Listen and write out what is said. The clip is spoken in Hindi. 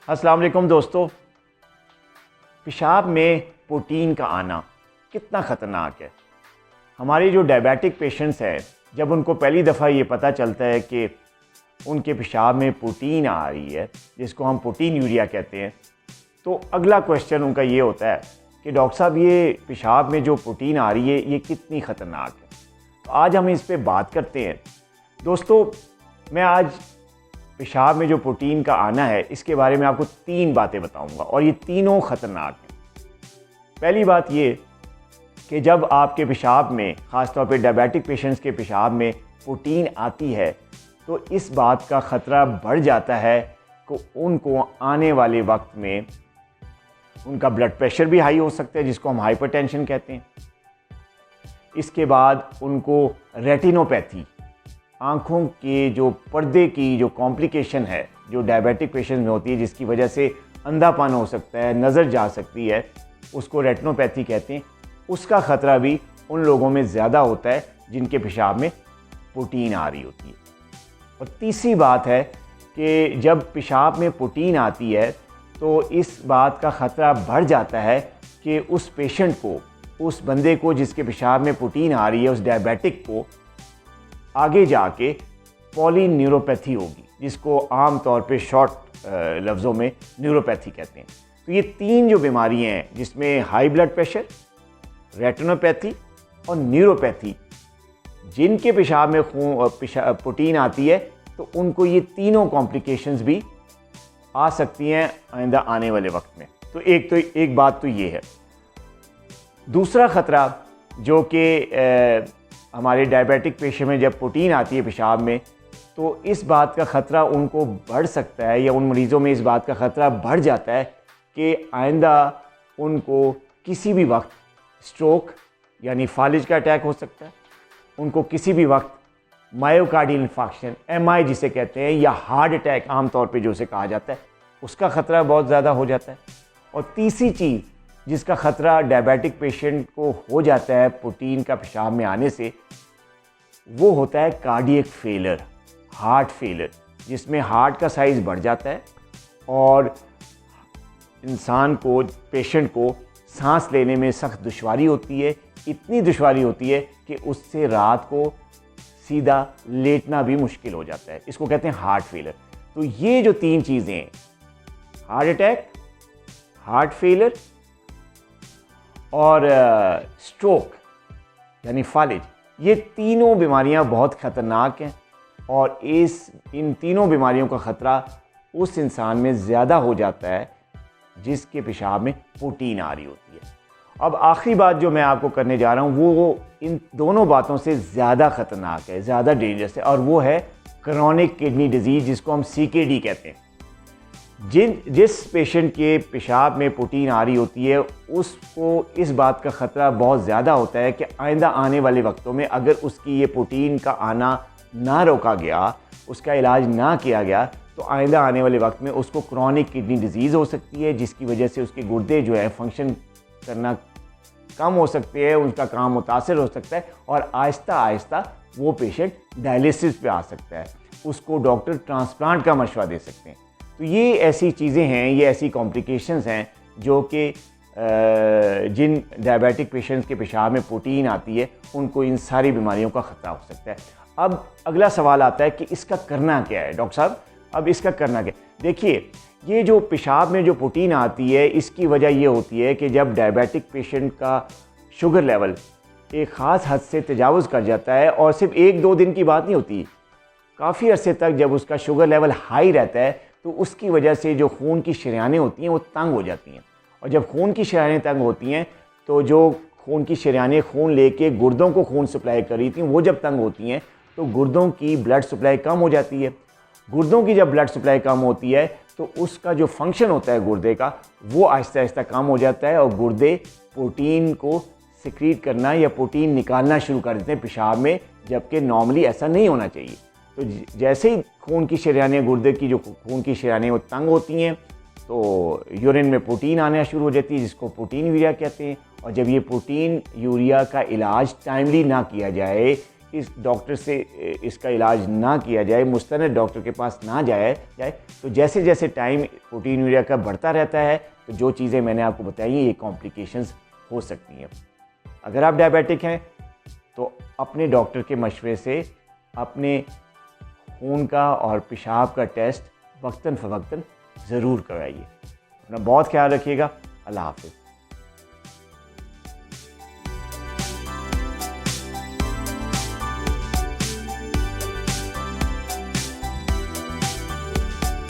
अस्सलाम वालेकुम दोस्तों। पेशाब में प्रोटीन का आना कितना ख़तरनाक है। हमारे जो डायबिटिक पेशेंट्स हैं, जब उनको पहली दफ़ा ये पता चलता है कि उनके पेशाब में प्रोटीन आ रही है, जिसको हम प्रोटीन यूरिया कहते हैं, तो अगला क्वेश्चन उनका ये होता है कि डॉक्टर साहब, ये पेशाब में जो प्रोटीन आ रही है ये कितनी ख़तरनाक है। तो आज हम इस पर बात करते हैं। दोस्तों, मैं आज पेशाब में जो प्रोटीन का आना है इसके बारे में आपको 3 बातें बताऊंगा और ये तीनों ख़तरनाक हैं। पहली बात ये कि जब आपके पेशाब में, ख़ासतौर पे डायबिटिक पेशेंट्स के पेशाब में प्रोटीन आती है तो इस बात का ख़तरा बढ़ जाता है कि उनको आने वाले वक्त में उनका ब्लड प्रेशर भी हाई हो सकता है, जिसको हम हाइपरटेंशन कहते हैं। इसके बाद उनको रेटिनोपैथी, आँखों के जो पर्दे की जो कॉम्प्लिकेशन है जो डायबिटिक पेशेंट में होती है, जिसकी वजह से अंधापन हो सकता है, नज़र जा सकती है, उसको रेटिनोपैथी कहते हैं। उसका ख़तरा भी उन लोगों में ज़्यादा होता है जिनके पेशाब में प्रोटीन आ रही होती है। और तीसरी बात है कि जब पेशाब में प्रोटीन आती है तो इस बात का ख़तरा बढ़ जाता है कि उस पेशेंट को, उस बंदे को जिसके पेशाब में प्रोटीन आ रही है, उस डायबिटिक को आगे जाके पॉलीन्यूरोपैथी होगी, जिसको आम तौर पे शॉर्ट लफ्ज़ों में न्यूरोपैथी कहते हैं। तो ये 3 जो बीमारियां हैं, जिसमें हाई ब्लड प्रेशर, रेटिनोपैथी और न्यूरोपैथी, जिनके पेशाब में प्रोटीन आती है तो उनको ये तीनों कॉम्प्लिकेशंस भी आ सकती हैं आइंदा आने वाले वक्त में। तो एक बात तो ये है। दूसरा ख़तरा जो कि हमारे डायबिटिक पेशेंट में जब प्रोटीन आती है पेशाब में, तो इस बात का ख़तरा उनको बढ़ सकता है, या उन मरीज़ों में इस बात का ख़तरा बढ़ जाता है कि आइंदा उनको किसी भी वक्त स्ट्रोक यानी फालिज का अटैक हो सकता है, उनको किसी भी वक्त मायोकार्डियल इन्फार्क्शन, MI जिसे कहते हैं, या हार्ट अटैक आम तौर पे जो उसे कहा जाता है, उसका ख़तरा बहुत ज़्यादा हो जाता है। और तीसरी चीज़ जिसका ख़तरा डायबिटिक पेशेंट को हो जाता है प्रोटीन का पेशाब में आने से, वो होता है कार्डियक फेलियर, हार्ट फेलियर, जिसमें हार्ट का साइज़ बढ़ जाता है और इंसान को, पेशेंट को सांस लेने में सख्त दुश्वारी होती है। इतनी दुश्वारी होती है कि उससे रात को सीधा लेटना भी मुश्किल हो जाता है। इसको कहते हैं हार्ट फेलियर। तो ये जो 3 चीज़ें हैं, हार्ट अटैक, हार्ट फेलियर और स्ट्रोक यानी फालिज, ये तीनों बीमारियां बहुत ख़तरनाक हैं और इन तीनों बीमारियों का ख़तरा उस इंसान में ज़्यादा हो जाता है जिसके पेशाब में प्रोटीन आ रही होती है। अब आखिरी बात जो मैं आपको करने जा रहा हूँ वो इन दोनों बातों से ज़्यादा ख़तरनाक है, ज़्यादा डेंजरस है, और वो है क्रोनिक किडनी डिजीज़, जिसको हम CKD कहते हैं। जिस पेशेंट के पेशाब में प्रोटीन आ रही होती है उसको इस बात का ख़तरा बहुत ज़्यादा होता है कि आइंदा आने वाले वक्तों में अगर उसकी ये प्रोटीन का आना ना रोका गया, उसका इलाज ना किया गया, तो आइंदा आने वाले वक्त में उसको क्रोनिक किडनी डिजीज़ हो सकती है, जिसकी वजह से उसके गुर्दे जो है फंक्शन करना कम हो सकते हैं, उनका काम मुतासर हो सकता है और आहिस्ता आहिस्ता वो पेशेंट डायलिसिस पे आ सकता है। उसको डॉक्टर ट्रांसप्लांट का मशवरा दे सकते हैं। तो ये ऐसी चीज़ें हैं, ये ऐसी कॉम्प्लिकेशंस हैं जो कि जिन डायबिटिक पेशेंट्स के पेशाब में प्रोटीन आती है उनको इन सारी बीमारियों का ख़तरा हो सकता है। अब अगला सवाल आता है कि इसका करना क्या है डॉक्टर साहब, अब इसका करना क्या? देखिए, ये जो पेशाब में जो प्रोटीन आती है इसकी वजह ये होती है कि जब डायबिटिक पेशेंट का शुगर लेवल एक ख़ास हद से तजावुज़ कर जाता है, और सिर्फ 1-2 दिन की बात नहीं होती, काफ़ी अरसे तक जब उसका शुगर लेवल हाई रहता है तो उसकी वजह से जो खून की शरीयानें होती हैं वो तंग हो जाती हैं, और जब खून की शरीयानें तंग होती हैं तो जो खून की शरीयानें खून लेके गुर्दों को खून सप्लाई कर रही थी, वो जब तंग होती हैं तो गुर्दों की ब्लड सप्लाई कम हो जाती है। गुर्दों की जब ब्लड सप्लाई कम होती है तो उसका जो फंक्शन होता है गुर्दे का, वो आहिस्ता आहिस्ता कम हो जाता है और गुर्दे प्रोटीन को सिक्रीट करना या प्रोटीन निकालना शुरू कर देते हैं पेशाब में, जबकि नॉर्मली ऐसा नहीं होना चाहिए। तो जैसे ही खून की शरीयानें, गुर्दे की जो खून की शरीयानें वो तंग होती हैं तो यूरिन में प्रोटीन आना शुरू हो जाती है, जिसको प्रोटीन यूरिया कहते हैं। और जब ये प्रोटीन यूरिया का इलाज टाइमली ना किया जाए, इस डॉक्टर से इसका इलाज ना किया जाए, मुस्तनद डॉक्टर के पास ना जाए तो जैसे जैसे टाइम प्रोटीन यूरिया का बढ़ता रहता है तो जो चीज़ें मैंने आपको बताई ये कॉम्प्लिकेशंस हो सकती हैं। अगर आप डायबिटिक हैं तो अपने डॉक्टर के मशवरे से अपने खून का और पेशाब का टेस्ट वक्तन फ़वक्तन ज़रूर कराइए। अपना बहुत ख्याल रखिएगा। अल्लाह हाफ़िज़।